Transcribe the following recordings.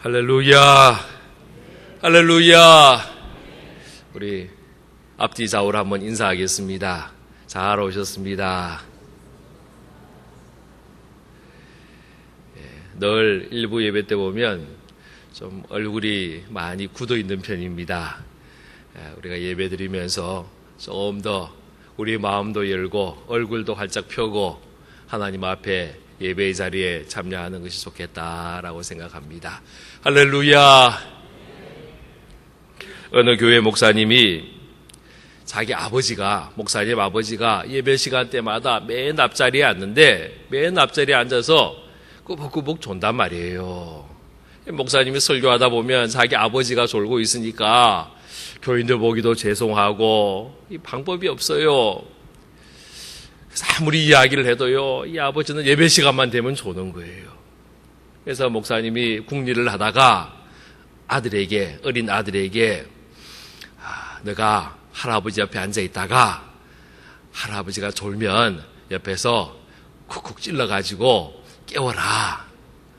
할렐루야, 할렐루야. 우리 앞뒤 좌우로 한번 인사하겠습니다. 잘 오셨습니다. 늘 일부 예배 때 보면 좀 얼굴이 많이 굳어 있는 편입니다. 우리가 예배 드리면서 좀 더 우리 마음도 열고 얼굴도 활짝 펴고 하나님 앞에 예배의 자리에 참여하는 것이 좋겠다라고 생각합니다. 할렐루야. 어느 교회 목사님이 자기 목사님 아버지가 예배 시간 때마다 맨 앞자리에 앉는데 맨 앞자리에 앉아서 꾸벅꾸벅 존단 말이에요. 목사님이 설교하다 보면 자기 아버지가 졸고 있으니까 교인들 보기도 죄송하고 이 방법이 없어요. 아무리 이야기를 해도요, 이 아버지는 예배 시간만 되면 조는 거예요. 그래서 목사님이 궁리를 하다가 어린 아들에게 너가 할아버지 옆에 앉아 있다가 할아버지가 졸면 옆에서 쿡쿡 찔러가지고 깨워라.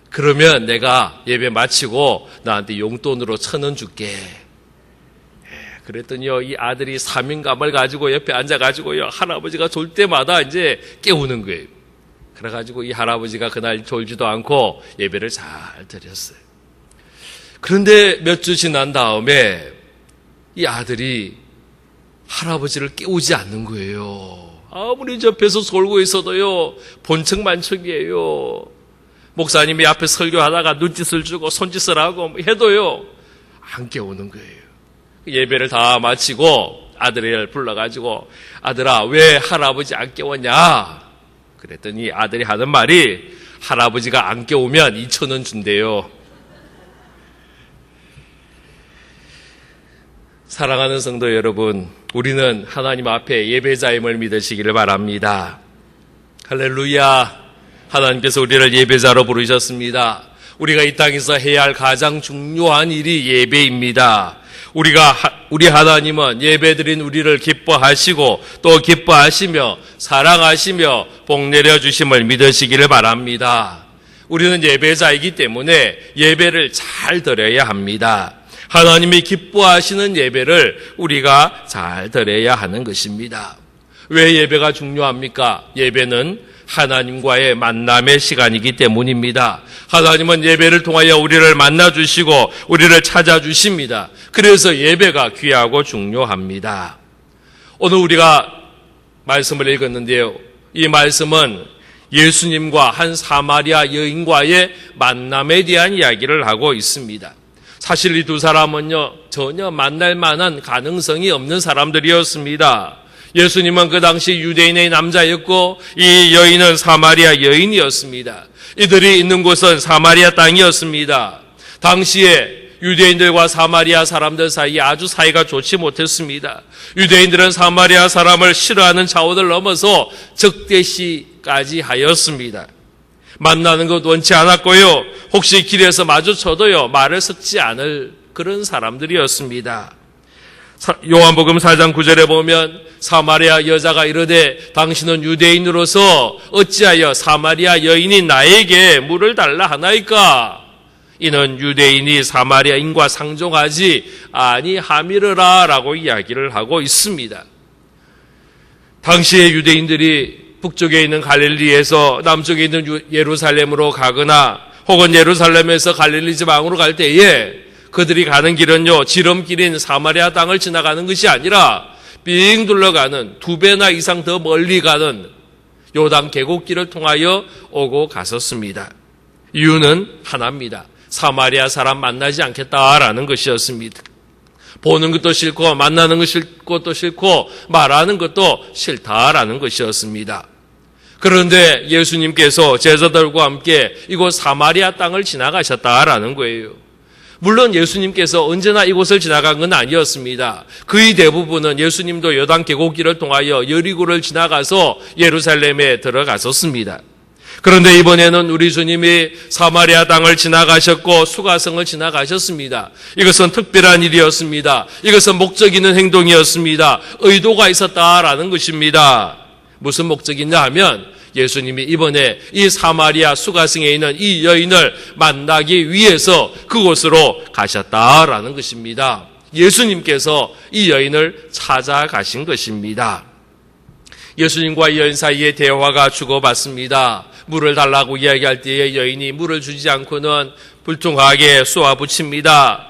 그러면 내가 예배 마치고 나한테 용돈으로 1,000원 줄게. 그랬더니요, 이 아들이 사명감을 가지고 옆에 앉아가지고요, 할아버지가 졸 때마다 이제 깨우는 거예요. 그래가지고 이 할아버지가 그날 졸지도 않고 예배를 잘 드렸어요. 그런데 몇 주 지난 다음에 이 아들이 할아버지를 깨우지 않는 거예요. 아무리 옆에서 졸고 있어도요, 본척만척이에요. 목사님이 앞에 설교하다가 눈짓을 주고 손짓을 하고 해도요, 안 깨우는 거예요. 예배를 다 마치고 아들을 불러가지고 아들아, 왜 할아버지 안 깨웠냐? 그랬더니 아들이 하는 말이 할아버지가 안 깨우면 2,000원 준대요. 사랑하는 성도 여러분, 우리는 하나님 앞에 예배자임을 믿으시기를 바랍니다. 할렐루야. 하나님께서 우리를 예배자로 부르셨습니다. 우리가 이 땅에서 해야 할 가장 중요한 일이 예배입니다. 우리 하나님은 예배드린 우리를 기뻐하시고 또 기뻐하시며 사랑하시며 복 내려주심을 믿으시기를 바랍니다. 우리는 예배자이기 때문에 예배를 잘 드려야 합니다. 하나님이 기뻐하시는 예배를 우리가 잘 드려야 하는 것입니다. 왜 예배가 중요합니까? 예배는 하나님과의 만남의 시간이기 때문입니다. 하나님은 예배를 통하여 우리를 만나주시고 우리를 찾아주십니다. 그래서 예배가 귀하고 중요합니다. 오늘 우리가 말씀을 읽었는데요, 이 말씀은 예수님과 한 사마리아 여인과의 만남에 대한 이야기를 하고 있습니다. 사실 이 두 사람은요, 전혀 만날 만한 가능성이 없는 사람들이었습니다. 예수님은 그 당시 유대인의 남자였고 이 여인은 사마리아 여인이었습니다. 이들이 있는 곳은 사마리아 땅이었습니다. 당시에 유대인들과 사마리아 사람들 사이에 아주 사이가 좋지 못했습니다. 유대인들은 사마리아 사람을 싫어하는 차원을 넘어서 적대시까지 하였습니다. 만나는 것 원치 않았고요, 혹시 길에서 마주쳐도요, 말을 섞지 않을 그런 사람들이었습니다. 요한복음 4장 9절에 보면 사마리아 여자가 이르되 당신은 유대인으로서 어찌하여 사마리아 여인이 나에게 물을 달라 하나이까? 이는 유대인이 사마리아인과 상종하지 아니함이르라 라고 이야기를 하고 있습니다. 당시의 유대인들이 북쪽에 있는 갈릴리에서 남쪽에 있는 예루살렘으로 가거나 혹은 예루살렘에서 갈릴리 지방으로 갈 때에 그들이 가는 길은요, 지름길인 사마리아 땅을 지나가는 것이 아니라 빙 둘러가는 2배나 이상 더 멀리 가는 요단 계곡길을 통하여 오고 갔었습니다. 이유는 하나입니다. 사마리아 사람 만나지 않겠다라는 것이었습니다. 보는 것도 싫고 만나는 것도 싫고 말하는 것도 싫다라는 것이었습니다. 그런데 예수님께서 제자들과 함께 이곳 사마리아 땅을 지나가셨다라는 거예요. 물론 예수님께서 언제나 이곳을 지나간 건 아니었습니다. 거의 대부분은 예수님도 요단 계곡길을 통하여 여리고를 지나가서 예루살렘에 들어갔었습니다. 그런데 이번에는 우리 주님이 사마리아 땅을 지나가셨고 수가성을 지나가셨습니다. 이것은 특별한 일이었습니다. 이것은 목적 있는 행동이었습니다. 의도가 있었다라는 것입니다. 무슨 목적이냐 하면 예수님이 이번에 이 사마리아 수가성에 있는 이 여인을 만나기 위해서 그곳으로 가셨다라는 것입니다. 예수님께서 이 여인을 찾아가신 것입니다. 예수님과 이 여인 사이에 대화가 주고받습니다. 물을 달라고 이야기할 때에 여인이 물을 주지 않고는 불통하게 쏘아붙입니다.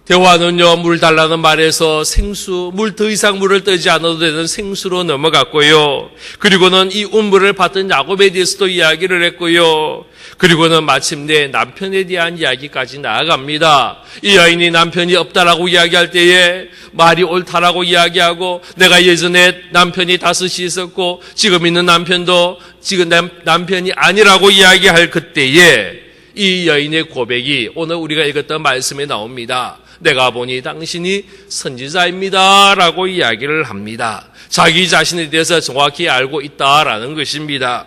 대화는요, 물 달라는 말에서 생수, 물 더 이상 물을 뜨지 않아도 되는 생수로 넘어갔고요. 그리고는 이 운물을 받던 야곱에 대해서도 이야기를 했고요. 그리고는 마침내 남편에 대한 이야기까지 나아갑니다. 이 여인이 남편이 없다라고 이야기할 때에 말이 옳다라고 이야기하고, 내가 예전에 남편이 5이 있었고 지금 있는 남편도 지금 남편이 아니라고 이야기할 그때에 이 여인의 고백이 오늘 우리가 읽었던 말씀에 나옵니다. 내가 보니 당신이 선지자입니다 라고 이야기를 합니다. 자기 자신에 대해서 정확히 알고 있다라는 것입니다.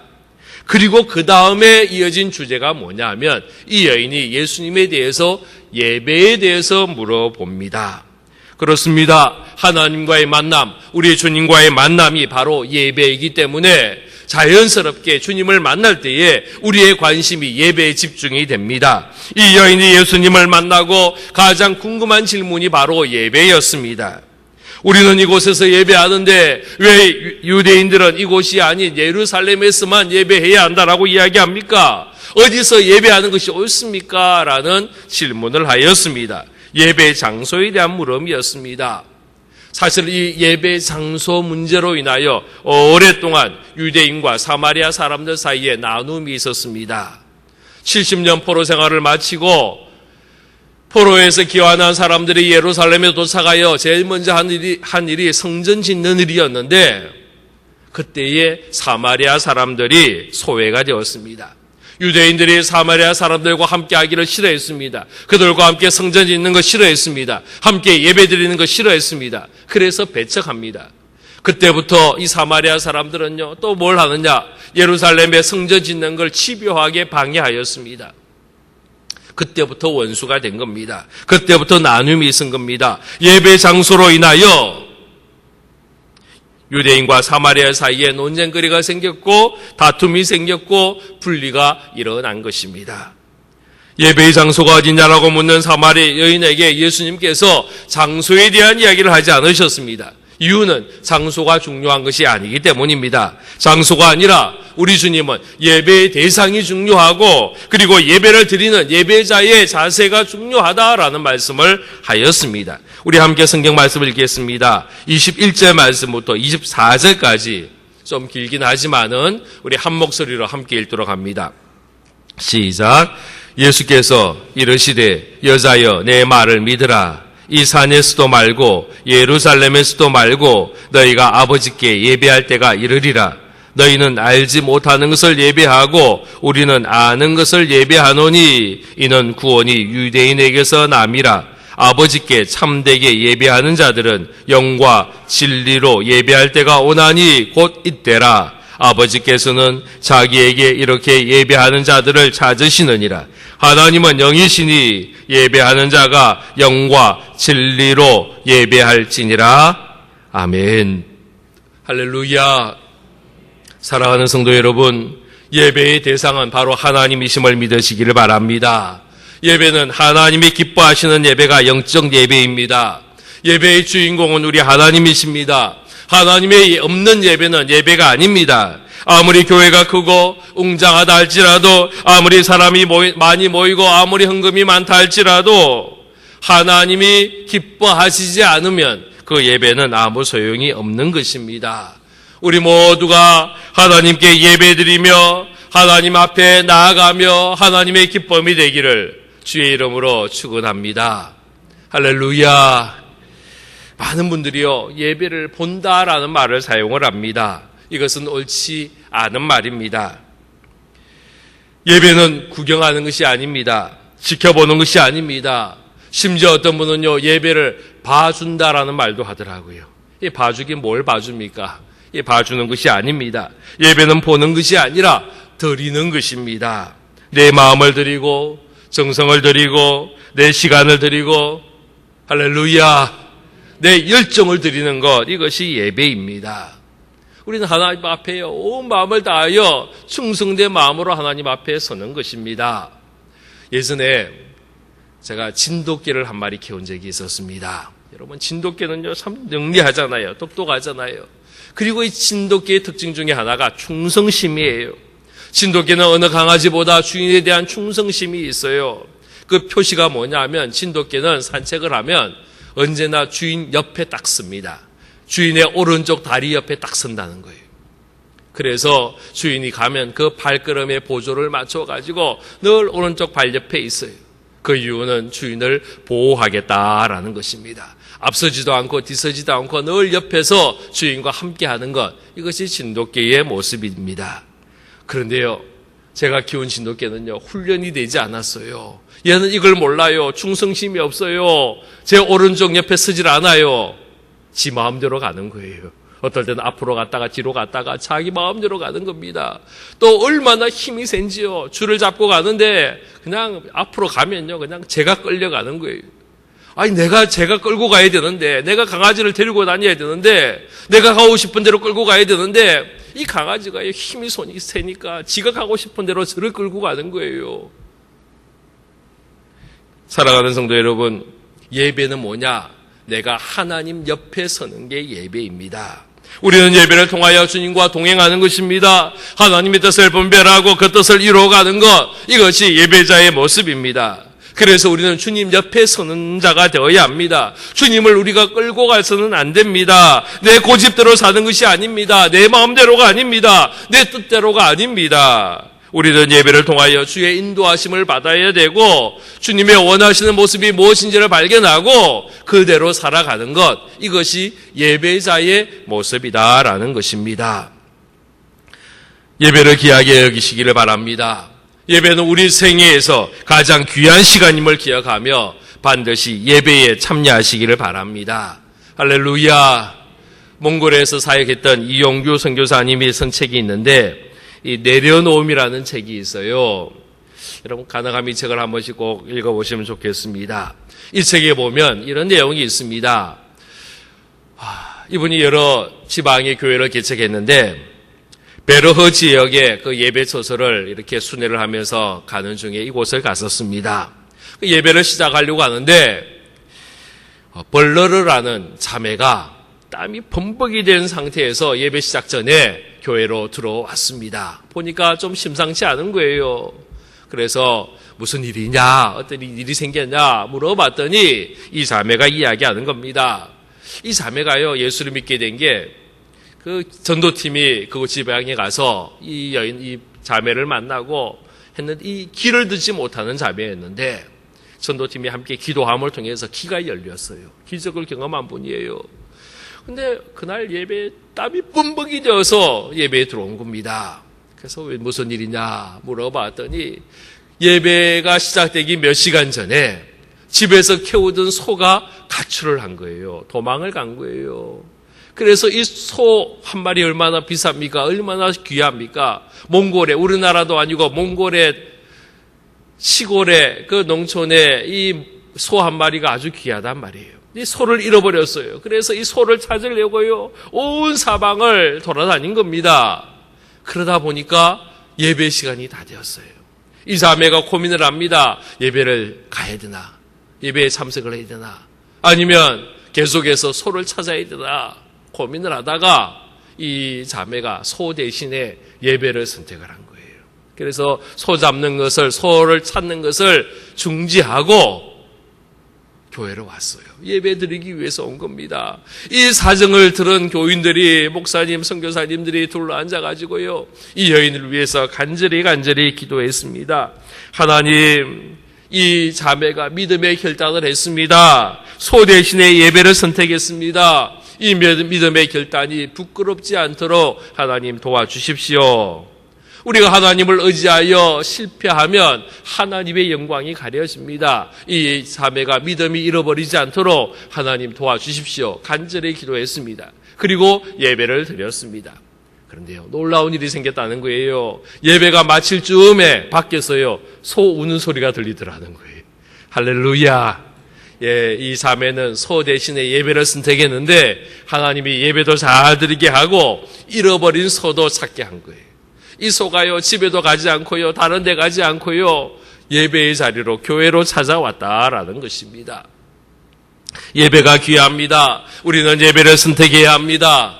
그리고 그 다음에 이어진 주제가 뭐냐면 이 여인이 예수님에 대해서, 예배에 대해서 물어봅니다. 그렇습니다. 하나님과의 만남, 우리 주님과의 만남이 바로 예배이기 때문에 자연스럽게 주님을 만날 때에 우리의 관심이 예배에 집중이 됩니다. 이 여인이 예수님을 만나고 가장 궁금한 질문이 바로 예배였습니다. 우리는 이곳에서 예배하는데 왜 유대인들은 이곳이 아닌 예루살렘에서만 예배해야 한다라고 이야기합니까? 어디서 예배하는 것이 옳습니까? 라는 질문을 하였습니다. 예배 장소에 대한 물음이었습니다. 사실 이 예배 장소 문제로 인하여 오랫동안 유대인과 사마리아 사람들 사이에 나눔이 있었습니다. 70년 포로 생활을 마치고 포로에서 귀환한 사람들이 예루살렘에 도착하여 제일 먼저 한 일이 성전 짓는 일이었는데 그때에 사마리아 사람들이 소외가 되었습니다. 유대인들이 사마리아 사람들과 함께 하기를 싫어했습니다. 그들과 함께 성전 짓는 거 싫어했습니다. 함께 예배 드리는 거 싫어했습니다. 그래서 배척합니다. 그때부터 이 사마리아 사람들은요, 또 뭘 하느냐? 예루살렘에 성전 짓는 걸 집요하게 방해하였습니다. 그때부터 원수가 된 겁니다. 그때부터 나눔이 있은 겁니다. 예배 장소로 인하여 유대인과 사마리아 사이에 논쟁거리가 생겼고 다툼이 생겼고 분리가 일어난 것입니다. 예배의 장소가 어디냐라고 묻는 사마리아 여인에게 예수님께서 장소에 대한 이야기를 하지 않으셨습니다. 이유는 장소가 중요한 것이 아니기 때문입니다. 장소가 아니라 우리 주님은 예배의 대상이 중요하고 그리고 예배를 드리는 예배자의 자세가 중요하다라는 말씀을 하였습니다. 우리 함께 성경 말씀을 읽겠습니다. 21절 말씀부터 24절까지 좀 길긴 하지만은 우리 한 목소리로 함께 읽도록 합니다. 시작. 예수께서 이르시되 여자여 내 말을 믿으라. 이 산에서도 말고 예루살렘에서도 말고 너희가 아버지께 예배할 때가 이르리라. 너희는 알지 못하는 것을 예배하고 우리는 아는 것을 예배하노니 이는 구원이 유대인에게서 남이라. 아버지께 참되게 예배하는 자들은 영과 진리로 예배할 때가 오나니 곧 이때라. 아버지께서는 자기에게 이렇게 예배하는 자들을 찾으시느니라. 하나님은 영이시니 예배하는 자가 영과 진리로 예배할지니라. 아멘. 할렐루야. 사랑하는 성도 여러분, 예배의 대상은 바로 하나님이심을 믿으시기를 바랍니다. 예배는 하나님이 기뻐하시는 예배가 영적 예배입니다. 예배의 주인공은 우리 하나님이십니다. 하나님의 없는 예배는 예배가 아닙니다. 아무리 교회가 크고 웅장하다 할지라도, 아무리 사람이 많이 모이고 아무리 헌금이 많다 할지라도 하나님이 기뻐하시지 않으면 그 예배는 아무 소용이 없는 것입니다. 우리 모두가 하나님께 예배드리며 하나님 앞에 나아가며 하나님의 기쁨이 되기를 주의 이름으로 축원합니다. 할렐루야. 많은 분들이요, 예배를 본다라는 말을 사용을 합니다. 이것은 옳지 않은 말입니다. 예배는 구경하는 것이 아닙니다. 지켜보는 것이 아닙니다. 심지어 어떤 분은요, 예배를 봐준다라는 말도 하더라고요. 이 봐주긴 뭘 봐줍니까? 이 봐주는 것이 아닙니다. 예배는 보는 것이 아니라 드리는 것입니다. 내 마음을 드리고 정성을 드리고 내 시간을 드리고 할렐루야, 내 열정을 드리는 것, 이것이 예배입니다. 우리는 하나님 앞에 온 마음을 다하여 충성된 마음으로 하나님 앞에 서는 것입니다. 예전에 제가 진돗개를 한 마리 키운 적이 있었습니다. 여러분, 진돗개는요, 참 영리하잖아요. 똑똑하잖아요. 그리고 이 진돗개의 특징 중에 하나가 충성심이에요. 진돗개는 어느 강아지보다 주인에 대한 충성심이 있어요. 그 표시가 뭐냐면 진돗개는 산책을 하면 언제나 주인 옆에 딱 씁니다. 주인의 오른쪽 다리 옆에 딱 선다는 거예요. 그래서 주인이 가면 그 발걸음의 보조를 맞춰가지고 늘 오른쪽 발 옆에 있어요. 그 이유는 주인을 보호하겠다라는 것입니다. 앞서지도 않고 뒤서지도 않고 늘 옆에서 주인과 함께하는 것, 이것이 진돗개의 모습입니다. 그런데요, 제가 키운 진돗개는요, 훈련이 되지 않았어요. 얘는 이걸 몰라요. 충성심이 없어요. 제 오른쪽 옆에 서질 않아요. 지 마음대로 가는 거예요. 어떨 때는 앞으로 갔다가 뒤로 갔다가 자기 마음대로 가는 겁니다. 또 얼마나 힘이 센지요. 줄을 잡고 가는데 그냥 앞으로 가면요, 그냥 제가 끌려가는 거예요. 아니, 제가 끌고 가야 되는데, 내가 강아지를 데리고 다녀야 되는데, 내가 가고 싶은 대로 끌고 가야 되는데, 이 강아지가 힘이 손이 세니까 지가 가고 싶은 대로 저를 끌고 가는 거예요. 사랑하는 성도 여러분, 예배는 뭐냐? 내가 하나님 옆에 서는 게 예배입니다. 우리는 예배를 통하여 주님과 동행하는 것입니다. 하나님의 뜻을 분별하고 그 뜻을 이루어가는 것, 이것이 예배자의 모습입니다. 그래서 우리는 주님 옆에 서는 자가 되어야 합니다. 주님을 우리가 끌고 가서는 안 됩니다. 내 고집대로 사는 것이 아닙니다. 내 마음대로가 아닙니다. 내 뜻대로가 아닙니다. 우리는 예배를 통하여 주의 인도하심을 받아야 되고 주님의 원하시는 모습이 무엇인지를 발견하고 그대로 살아가는 것, 이것이 예배자의 모습이다라는 것입니다. 예배를 귀하게 여기시기를 바랍니다. 예배는 우리 생애에서 가장 귀한 시간임을 기억하며 반드시 예배에 참여하시기를 바랍니다. 할렐루야. 몽골에서 사역했던 이용규 선교사님이 쓴 책이 있는데 이 내려놓음이라는 책이 있어요. 여러분 가능하면 이 책을 한 번씩 꼭 읽어보시면 좋겠습니다. 이 책에 보면 이런 내용이 있습니다. 이분이 여러 지방의 교회를 개척했는데 베르허 지역의 그 예배 처소를 이렇게 순회를 하면서 가는 중에 이곳을 갔었습니다. 그 예배를 시작하려고 하는데 벌러르라는 자매가 땀이 범벅이 된 상태에서 예배 시작 전에 교회로 들어왔습니다. 보니까 좀 심상치 않은 거예요. 그래서 무슨 일이냐, 어떤 일이 생겼냐 물어봤더니 이 자매가 이야기하는 겁니다. 이 자매가요, 예수를 믿게 된 게 그 전도팀이 그 지방에 가서 이 자매를 만나고 했는데 이 길을 듣지 못하는 자매였는데 전도팀이 함께 기도함을 통해서 귀가 열렸어요. 기적을 경험한 분이에요. 근데 그날 예배에 땀이 뿜뻑이 되어서 예배에 들어온 겁니다. 그래서 왜 무슨 일이냐 물어봤더니 예배가 시작되기 몇 시간 전에 집에서 키우던 소가 가출을 한 거예요. 도망을 간 거예요. 그래서 이 소 한 마리 얼마나 비쌉니까? 얼마나 귀합니까? 몽골에, 우리나라도 아니고 몽골의 시골의 그 농촌에 이 소 한 마리가 아주 귀하단 말이에요. 이 소를 잃어버렸어요. 그래서 이 소를 찾으려고요, 온 사방을 돌아다닌 겁니다. 그러다 보니까 예배 시간이 다 되었어요. 이 자매가 고민을 합니다. 예배를 가야 되나? 예배에 참석을 해야 되나? 아니면 계속해서 소를 찾아야 되나? 고민을 하다가 이 자매가 소 대신에 예배를 선택을 한 거예요. 그래서 소 잡는 것을, 소를 찾는 것을 중지하고 교회로 왔어요. 예배 드리기 위해서 온 겁니다. 이 사정을 들은 교인들이, 목사님, 선교사님들이 둘러앉아가지고요, 이 여인을 위해서 간절히 기도했습니다. 하나님, 이 자매가 믿음의 결단을 했습니다. 소 대신에 예배를 선택했습니다. 이 믿음의 결단이 부끄럽지 않도록 하나님 도와주십시오. 우리가 하나님을 의지하여 실패하면 하나님의 영광이 가려집니다. 이 자매가 믿음이 잃어버리지 않도록 하나님 도와주십시오. 간절히 기도했습니다. 그리고 예배를 드렸습니다. 그런데요, 놀라운 일이 생겼다는 거예요. 예배가 마칠 즈음에 밖에서요, 소 우는 소리가 들리더라는 거예요. 할렐루야. 이 자매는 소 대신에 예배를 선택했는데 하나님이 예배도 잘 드리게 하고 잃어버린 소도 찾게 한 거예요. 이 소가요, 집에도 가지 않고요, 다른 데 가지 않고요, 예배의 자리로, 교회로 찾아왔다라는 것입니다. 예배가 귀합니다. 우리는 예배를 선택해야 합니다.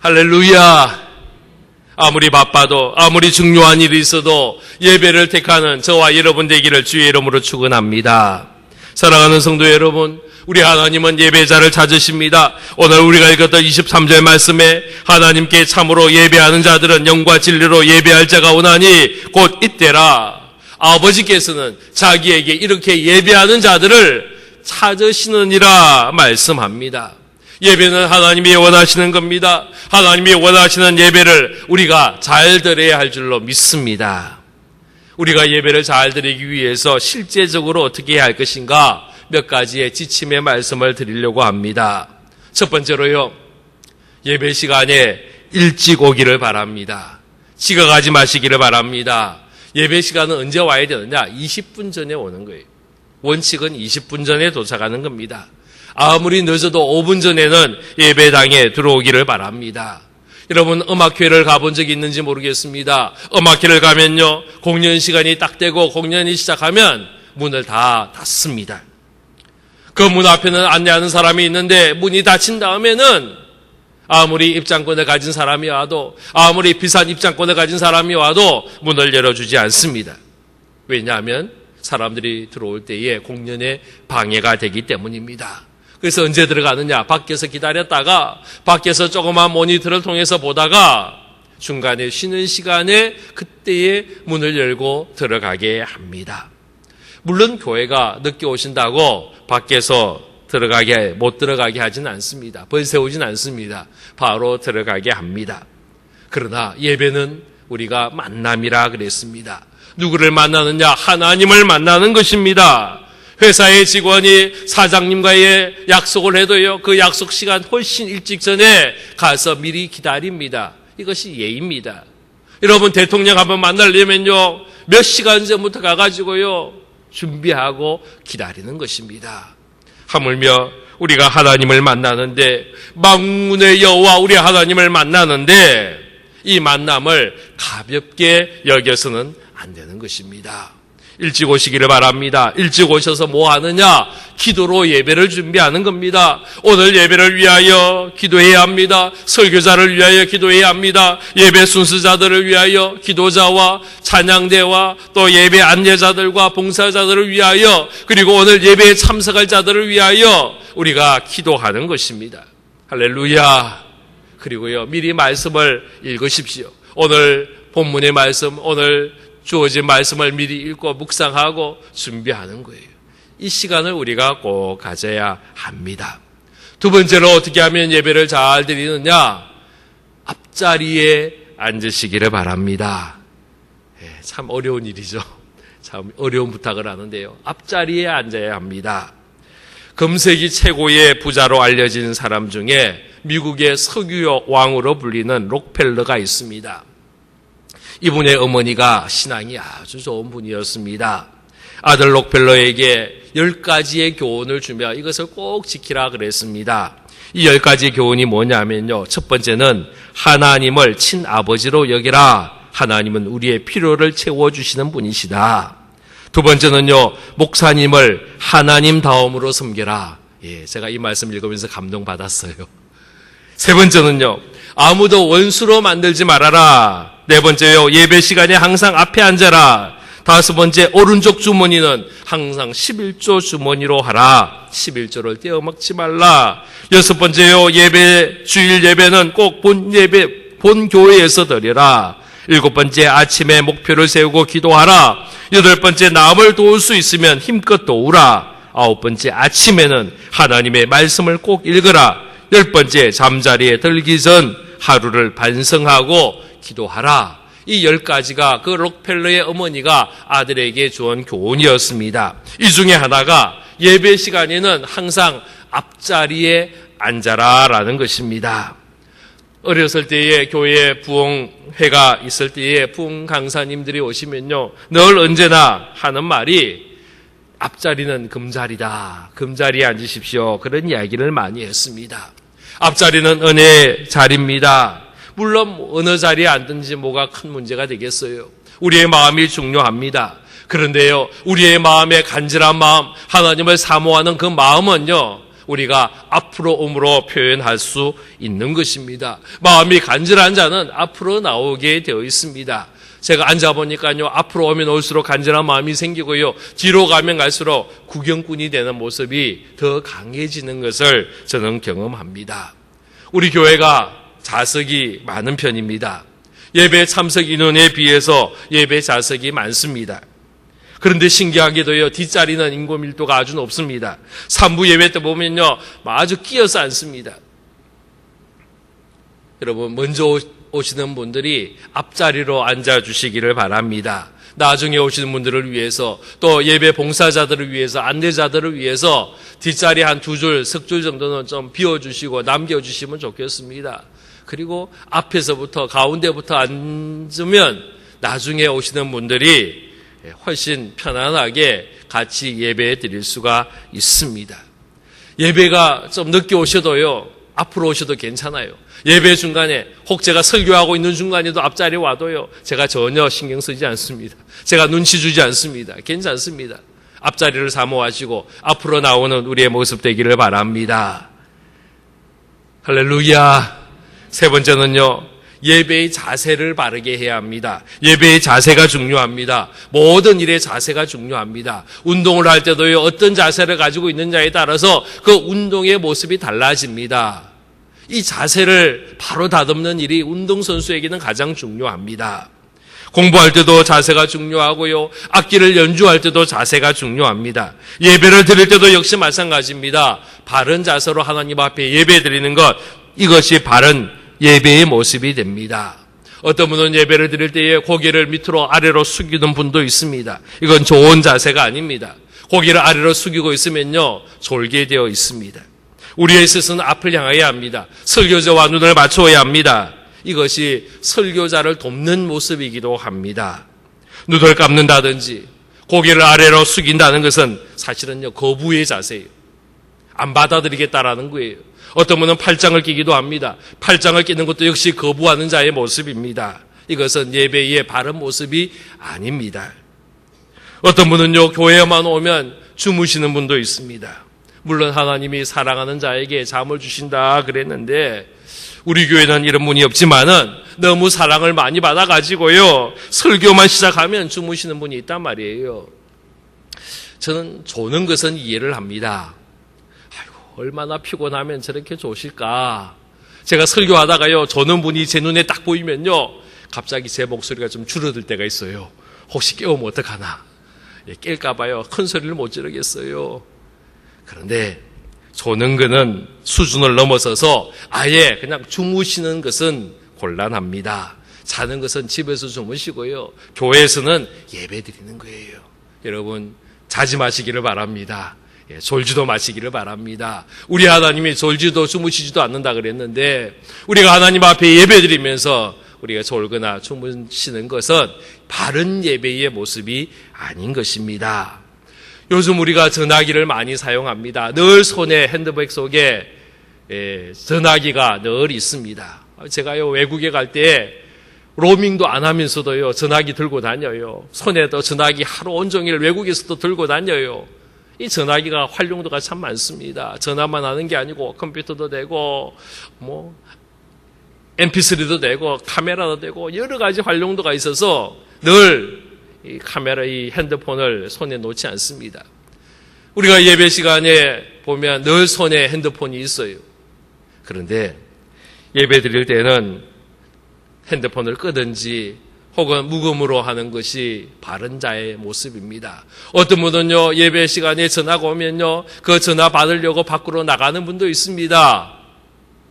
할렐루야. 아무리 바빠도, 아무리 중요한 일이 있어도 예배를 택하는 저와 여러분 되기를 주의 이름으로 축원합니다. 사랑하는 성도 여러분, 우리 하나님은 예배자를 찾으십니다. 오늘 우리가 읽었던 23절 말씀에 하나님께 참으로 예배하는 자들은 영과 진리로 예배할 자가 오나니 곧 이때라. 아버지께서는 자기에게 이렇게 예배하는 자들을 찾으시느니라 말씀합니다. 예배는 하나님이 원하시는 겁니다. 하나님이 원하시는 예배를 우리가 잘 드려야 할 줄로 믿습니다. 우리가 예배를 잘 드리기 위해서 실제적으로 어떻게 해야 할 것인가 몇 가지의 지침의 말씀을 드리려고 합니다. 첫 번째로요, 예배 시간에 일찍 오기를 바랍니다. 지각하지 마시기를 바랍니다. 예배 시간은 언제 와야 되느냐? 20분 전에 오는 거예요. 원칙은 20분 전에 도착하는 겁니다. 아무리 늦어도 5분 전에는 예배당에 들어오기를 바랍니다. 여러분, 음악회를 가본 적이 있는지 모르겠습니다. 음악회를 가면요, 공연 시간이 딱 되고 공연이 시작하면 문을 다 닫습니다. 그 문 앞에는 안내하는 사람이 있는데 문이 닫힌 다음에는 아무리 입장권을 가진 사람이 와도, 아무리 비싼 입장권을 가진 사람이 와도 문을 열어주지 않습니다. 왜냐하면 사람들이 들어올 때에 공연에 방해가 되기 때문입니다. 그래서 언제 들어가느냐? 밖에서 기다렸다가 밖에서 조그만 모니터를 통해서 보다가 중간에 쉬는 시간에 그때에 문을 열고 들어가게 합니다. 물론 교회가 늦게 오신다고 밖에서 못 들어가게 하진 않습니다. 벌 세우진 않습니다. 바로 들어가게 합니다. 그러나 예배는 우리가 만남이라 그랬습니다. 누구를 만나느냐? 하나님을 만나는 것입니다. 회사의 직원이 사장님과의 약속을 해도요, 그 약속 시간 훨씬 일찍 전에 가서 미리 기다립니다. 이것이 예의입니다. 여러분, 대통령 한번 만나려면요, 몇 시간 전부터 가가지고요, 준비하고 기다리는 것입니다. 하물며 우리가 하나님을 만나는데, 만군의 여호와 우리 하나님을 만나는데 이 만남을 가볍게 여겨서는 안 되는 것입니다. 일찍 오시기를 바랍니다. 일찍 오셔서 뭐 하느냐? 기도로 예배를 준비하는 겁니다. 오늘 예배를 위하여 기도해야 합니다. 설교자를 위하여 기도해야 합니다. 예배 순서자들을 위하여, 기도자와 찬양대와 또 예배 안내자들과 봉사자들을 위하여, 그리고 오늘 예배에 참석할 자들을 위하여 우리가 기도하는 것입니다. 할렐루야. 그리고요, 미리 말씀을 읽으십시오. 오늘 본문의 말씀, 오늘 주어진 말씀을 미리 읽고 묵상하고 준비하는 거예요. 이 시간을 우리가 꼭 가져야 합니다. 두 번째로 어떻게 하면 예배를 잘 드리느냐? 앞자리에 앉으시기를 바랍니다. 참 어려운 일이죠. 참 어려운 부탁을 하는데요. 앞자리에 앉아야 합니다. 금세기 최고의 부자로 알려진 사람 중에 미국의 석유 왕으로 불리는 록펠러가 있습니다. 이분의 어머니가 신앙이 아주 좋은 분이었습니다. 아들 록펠러에게 10가지의 교훈을 주며 이것을 꼭 지키라 그랬습니다. 이 10가지 교훈이 뭐냐면요, 첫 번째는 하나님을 친아버지로 여기라. 하나님은 우리의 필요를 채워주시는 분이시다. 두 번째는요, 목사님을 하나님다움으로 섬겨라. 제가 이 말씀 읽으면서 감동받았어요. 세 번째는요, 아무도 원수로 만들지 말아라. 네 번째요, 예배 시간에 항상 앞에 앉아라. 다섯 번째, 오른쪽 주머니는 항상 11조 주머니로 하라. 11조를 떼어먹지 말라. 여섯 번째요, 주일 예배는 꼭 본 교회에서 드려라. 일곱 번째, 아침에 목표를 세우고 기도하라. 여덟 번째, 남을 도울 수 있으면 힘껏 도우라. 아홉 번째, 아침에는 하나님의 말씀을 꼭 읽어라. 열 번째, 잠자리에 들기 전 하루를 반성하고 기도하라. 이 10가지가 그 록펠러의 어머니가 아들에게 주은 교훈이었습니다. 이 중에 하나가 예배 시간에는 항상 앞자리에 앉아라라는 것입니다. 어렸을 때에 교회에 부흥회가 있을 때에 부흥 강사님들이 오시면요, 늘 언제나 하는 말이 앞자리는 금자리다. 금자리에 앉으십시오. 그런 이야기를 많이 했습니다. 앞자리는 은혜의 자리입니다. 물론 어느 자리에 앉든지 뭐가 큰 문제가 되겠어요. 우리의 마음이 중요합니다. 그런데요, 우리의 마음의 간절한 마음, 하나님을 사모하는 그 마음은요, 우리가 앞으로 오므로 표현할 수 있는 것입니다. 마음이 간절한 자는 앞으로 나오게 되어 있습니다. 제가 앉아보니까요, 앞으로 오면 올수록 간절한 마음이 생기고요, 뒤로 가면 갈수록 구경꾼이 되는 모습이 더 강해지는 것을 저는 경험합니다. 우리 교회가 좌석이 많은 편입니다. 예배 참석 인원에 비해서 예배 좌석이 많습니다. 그런데 신기하게도요, 뒷자리는 인구 밀도가 아주 높습니다. 3부 예배 때 보면요, 아주 끼어서 앉습니다. 여러분, 먼저 오시는 분들이 앞자리로 앉아주시기를 바랍니다. 나중에 오시는 분들을 위해서, 또 예배 봉사자들을 위해서, 안내자들을 위해서 뒷자리 한 2줄, 석 줄 정도는 좀 비워주시고 남겨주시면 좋겠습니다. 그리고 앞에서부터, 가운데부터 앉으면 나중에 오시는 분들이 훨씬 편안하게 같이 예배 드릴 수가 있습니다. 예배가 좀 늦게 오셔도요, 앞으로 오셔도 괜찮아요. 예배 중간에, 혹 제가 설교하고 있는 중간에도 앞자리에 와도요, 제가 전혀 신경 쓰지 않습니다. 제가 눈치 주지 않습니다. 괜찮습니다. 앞자리를 사모하시고 앞으로 나오는 우리의 모습 되기를 바랍니다. 할렐루야. 세 번째는요, 예배의 자세를 바르게 해야 합니다. 예배의 자세가 중요합니다. 모든 일의 자세가 중요합니다. 운동을 할 때도요, 어떤 자세를 가지고 있느냐에 따라서 그 운동의 모습이 달라집니다. 이 자세를 바로 다듬는 일이 운동선수에게는 가장 중요합니다. 공부할 때도 자세가 중요하고요, 악기를 연주할 때도 자세가 중요합니다. 예배를 드릴 때도 역시 마찬가지입니다. 바른 자세로 하나님 앞에 예배 드리는 것, 이것이 바른 예배의 모습이 됩니다. 어떤 분은 예배를 드릴 때에 고개를 밑으로 아래로 숙이는 분도 있습니다. 이건 좋은 자세가 아닙니다. 고개를 아래로 숙이고 있으면요, 졸게 되어 있습니다. 우리의 스스로는 앞을 향해야 합니다. 설교자와 눈을 맞추어야 합니다. 이것이 설교자를 돕는 모습이기도 합니다. 눈을 감는다든지 고개를 아래로 숙인다는 것은 사실은요, 거부의 자세예요. 안 받아들이겠다라는 거예요. 어떤 분은 팔짱을 끼기도 합니다. 팔짱을 끼는 것도 역시 거부하는 자의 모습입니다. 이것은 예배의 바른 모습이 아닙니다. 어떤 분은요, 교회에만 오면 주무시는 분도 있습니다. 물론 하나님이 사랑하는 자에게 잠을 주신다 그랬는데, 우리 교회는 이런 분이 없지만은 너무 사랑을 많이 받아가지고요, 설교만 시작하면 주무시는 분이 있단 말이에요. 저는 조는 것은 이해를 합니다. 얼마나 피곤하면 저렇게 조실까. 제가 설교하다가요, 조는 분이 제 눈에 딱 보이면요, 갑자기 제 목소리가 좀 줄어들 때가 있어요. 혹시 깨우면 어떡하나. 깰까 봐요. 큰 소리를 못 지르겠어요. 그런데 조는 것은 수준을 넘어서서 아예 그냥 주무시는 것은 곤란합니다. 자는 것은 집에서 주무시고요, 교회에서는 예배 드리는 거예요. 여러분, 자지 마시기를 바랍니다. 졸지도 마시기를 바랍니다. 우리 하나님이 졸지도 주무시지도 않는다 그랬는데, 우리가 하나님 앞에 예배드리면서 우리가 졸거나 주무시는 것은 바른 예배의 모습이 아닌 것입니다. 요즘 우리가 전화기를 많이 사용합니다. 늘 손에, 핸드백 속에 전화기가 늘 있습니다. 제가요, 외국에 갈 때 로밍도 안 하면서도요, 전화기 들고 다녀요. 손에도 전화기 하루 온종일 외국에서도 들고 다녀요. 이 전화기가 활용도가 참 많습니다. 전화만 하는 게 아니고 컴퓨터도 되고, MP3도 되고, 카메라도 되고, 여러 가지 활용도가 있어서 늘 이 카메라, 이 핸드폰을 손에 놓지 않습니다. 우리가 예배 시간에 보면 늘 손에 핸드폰이 있어요. 그런데 예배 드릴 때는 핸드폰을 끄든지 혹은 무음으로 하는 것이 바른 자의 모습입니다. 어떤 분은요, 예배 시간에 전화가 오면요, 그 전화 받으려고 밖으로 나가는 분도 있습니다.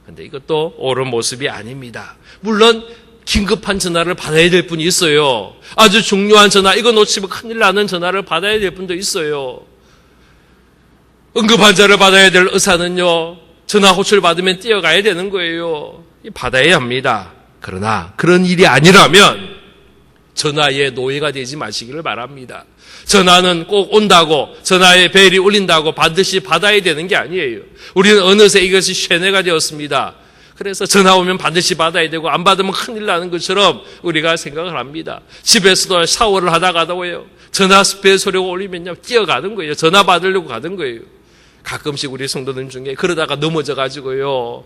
그런데 이것도 옳은 모습이 아닙니다. 물론 긴급한 전화를 받아야 될 분이 있어요. 아주 중요한 전화, 이거 놓치면 큰일 나는 전화를 받아야 될 분도 있어요. 응급환자를 받아야 될 의사는요, 전화 호출 받으면 뛰어가야 되는 거예요. 받아야 합니다. 그러나 그런 일이 아니라면 전화의 노예가 되지 마시기를 바랍니다. 전화는 꼭 온다고, 전화의 벨이 울린다고 반드시 받아야 되는 게 아니에요. 우리는 어느새 이것이 쇠뇌가 되었습니다. 그래서 전화 오면 반드시 받아야 되고 안 받으면 큰일 나는 것처럼 우리가 생각을 합니다. 집에서도 샤워를 하다가도요, 전화 벨 소리가 울리면요 뛰어가는 거예요. 전화 받으려고 가는 거예요. 가끔씩 우리 성도들 중에 그러다가 넘어져가지고요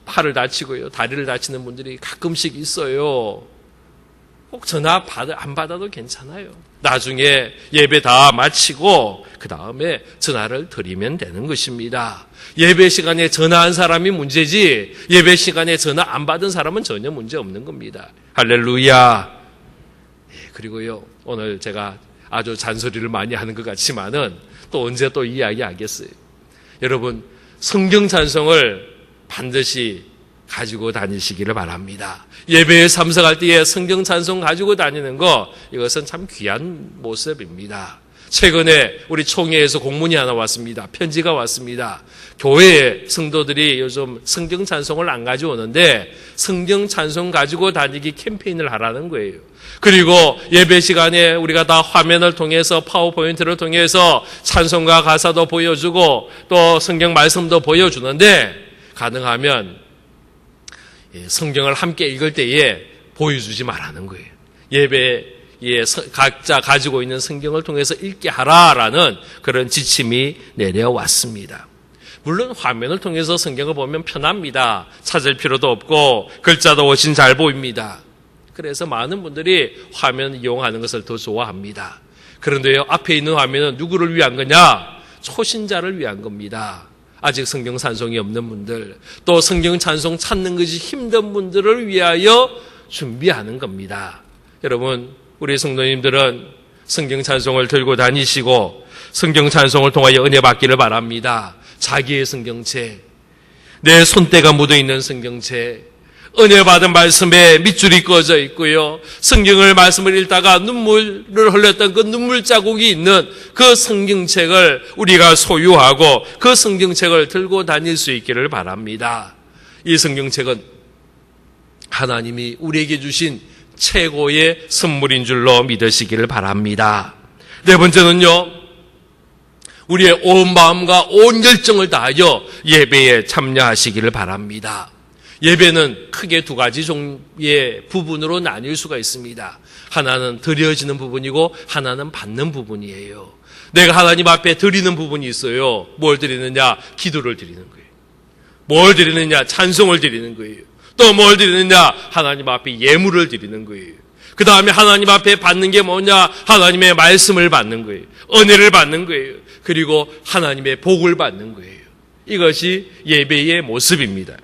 팔을 다치고요 다리를 다치는 분들이 가끔씩 있어요. 꼭 전화 안 받아도 괜찮아요. 나중에 예배 다 마치고 그 다음에 전화를 드리면 되는 것입니다. 예배 시간에 전화한 사람이 문제지 예배 시간에 전화 안 받은 사람은 전혀 문제 없는 겁니다. 할렐루야. 그리고요 오늘 제가 아주 잔소리를 많이 하는 것 같지만은 또 언제 또 이야기하겠어요. 여러분 성경 찬송을 반드시 가지고 다니시기를 바랍니다. 예배에 참석할 때에 성경 찬송 가지고 다니는 거 이것은 참 귀한 모습입니다. 최근에 우리 총회에서 공문이 하나 왔습니다. 편지가 왔습니다. 교회 성도들이 요즘 성경 찬송을 안 가져오는데 성경 찬송 가지고 다니기 캠페인을 하라는 거예요. 그리고 예배 시간에 우리가 다 화면을 통해서 파워포인트를 통해서 찬송가 가사도 보여주고 또 성경 말씀도 보여주는데 가능하면 성경을 함께 읽을 때에 보여주지 말라는 거예요. 예배에 각자 가지고 있는 성경을 통해서 읽게 하라라는 그런 지침이 내려왔습니다. 물론 화면을 통해서 성경을 보면 편합니다. 찾을 필요도 없고 글자도 훨씬 잘 보입니다. 그래서 많은 분들이 화면 이용하는 것을 더 좋아합니다. 그런데요, 앞에 있는 화면은 누구를 위한 거냐? 초신자를 위한 겁니다. 아직 성경 찬송이 없는 분들, 또 성경 찬송 찾는 것이 힘든 분들을 위하여 준비하는 겁니다. 여러분, 우리 성도님들은 성경 찬송을 들고 다니시고 성경 찬송을 통하여 은혜 받기를 바랍니다. 자기의 성경책, 내 손때가 묻어있는 성경책, 은혜 받은 말씀에 밑줄이 꺼져 있고요. 성경을 말씀을 읽다가 눈물을 흘렸던 그 눈물 자국이 있는 그 성경책을 우리가 소유하고 그 성경책을 들고 다닐 수 있기를 바랍니다. 이 성경책은 하나님이 우리에게 주신 최고의 선물인 줄로 믿으시기를 바랍니다. 네 번째는요, 우리의 온 마음과 온 열정을 다하여 예배에 참여하시기를 바랍니다. 예배는 크게 두 가지 종류의 부분으로 나뉠 수가 있습니다. 하나는 드려지는 부분이고 하나는 받는 부분이에요. 내가 하나님 앞에 드리는 부분이 있어요. 뭘 드리느냐? 기도를 드리는 거예요. 뭘 드리느냐? 찬송을 드리는 거예요. 또 뭘 드리느냐? 하나님 앞에 예물을 드리는 거예요. 그 다음에 하나님 앞에 받는 게 뭐냐? 하나님의 말씀을 받는 거예요. 은혜를 받는 거예요. 그리고 하나님의 복을 받는 거예요. 이것이 예배의 모습입니다.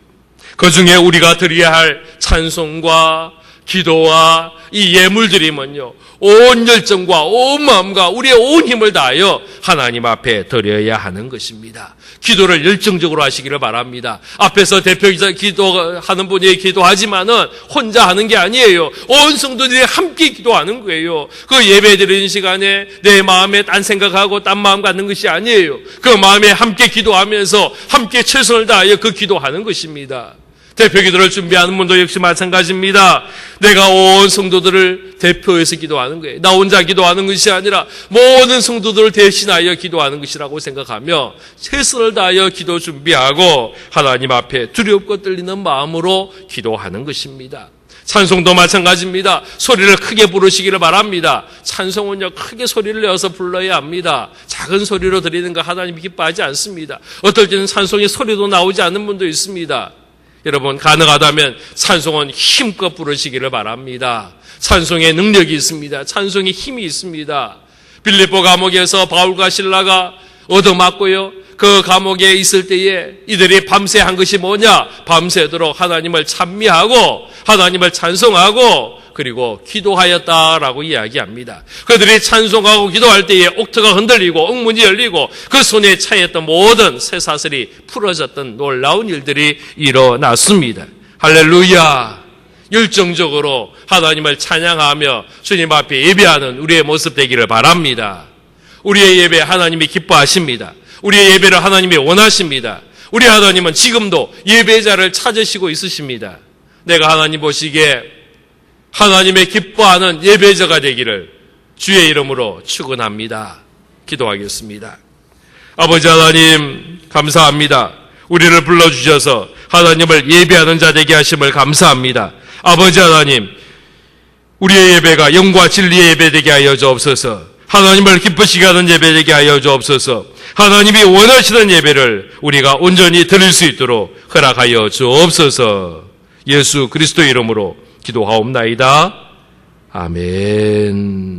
그 중에 우리가 드려야 할 찬송과 기도와 이 예물드림은요, 온 열정과 온 마음과 우리의 온 힘을 다하여 하나님 앞에 드려야 하는 것입니다. 기도를 열정적으로 하시기를 바랍니다. 앞에서 대표이사 기도하는 분이 기도하지만은 혼자 하는 게 아니에요. 온 성도들이 함께 기도하는 거예요. 그 예배 드리는 시간에 내 마음에 딴 생각하고 딴 마음 갖는 것이 아니에요. 그 마음에 함께 기도하면서 함께 최선을 다하여 그 기도하는 것입니다. 대표 기도를 준비하는 분도 역시 마찬가지입니다. 내가 온 성도들을 대표해서 기도하는 거예요. 나 혼자 기도하는 것이 아니라 모든 성도들을 대신하여 기도하는 것이라고 생각하며 최선을 다하여 기도 준비하고 하나님 앞에 두렵고 떨리는 마음으로 기도하는 것입니다. 찬송도 마찬가지입니다. 소리를 크게 부르시기를 바랍니다. 찬송은요, 크게 소리를 내어서 불러야 합니다. 작은 소리로 드리는 거 하나님이 기뻐하지 않습니다. 어떨 때는 찬송에 소리도 나오지 않는 분도 있습니다. 여러분, 가능하다면 찬송은 힘껏 부르시기를 바랍니다. 찬송의 능력이 있습니다. 찬송의 힘이 있습니다. 빌립보 감옥에서 바울과 실라가 얻어맞고요, 그 감옥에 있을 때에 이들이 밤새 한 것이 뭐냐? 밤새도록 하나님을 찬미하고 하나님을 찬송하고 그리고 기도하였다라고 이야기합니다. 그들이 찬송하고 기도할 때에 옥토가 흔들리고 옥문이 열리고 그 손에 차였던 모든 쇠사슬이 풀어졌던 놀라운 일들이 일어났습니다. 할렐루야. 열정적으로 하나님을 찬양하며 주님 앞에 예배하는 우리의 모습 되기를 바랍니다. 우리의 예배 하나님이 기뻐하십니다. 우리의 예배를 하나님이 원하십니다. 우리 하나님은 지금도 예배자를 찾으시고 있으십니다. 내가 하나님 보시기에 하나님의 기뻐하는 예배자가 되기를 주의 이름으로 축원합니다. 기도하겠습니다. 아버지 하나님 감사합니다. 우리를 불러주셔서 하나님을 예배하는 자 되게 하심을 감사합니다. 아버지 하나님, 우리의 예배가 영과 진리의 예배 되게 하여 주옵소서. 하나님을 기쁘시게 하는 예배 되게 하여 주옵소서. 하나님이 원하시는 예배를 우리가 온전히 드릴 수 있도록 허락하여 주옵소서. 예수 그리스도 이름으로 기도하옵나이다. 아멘.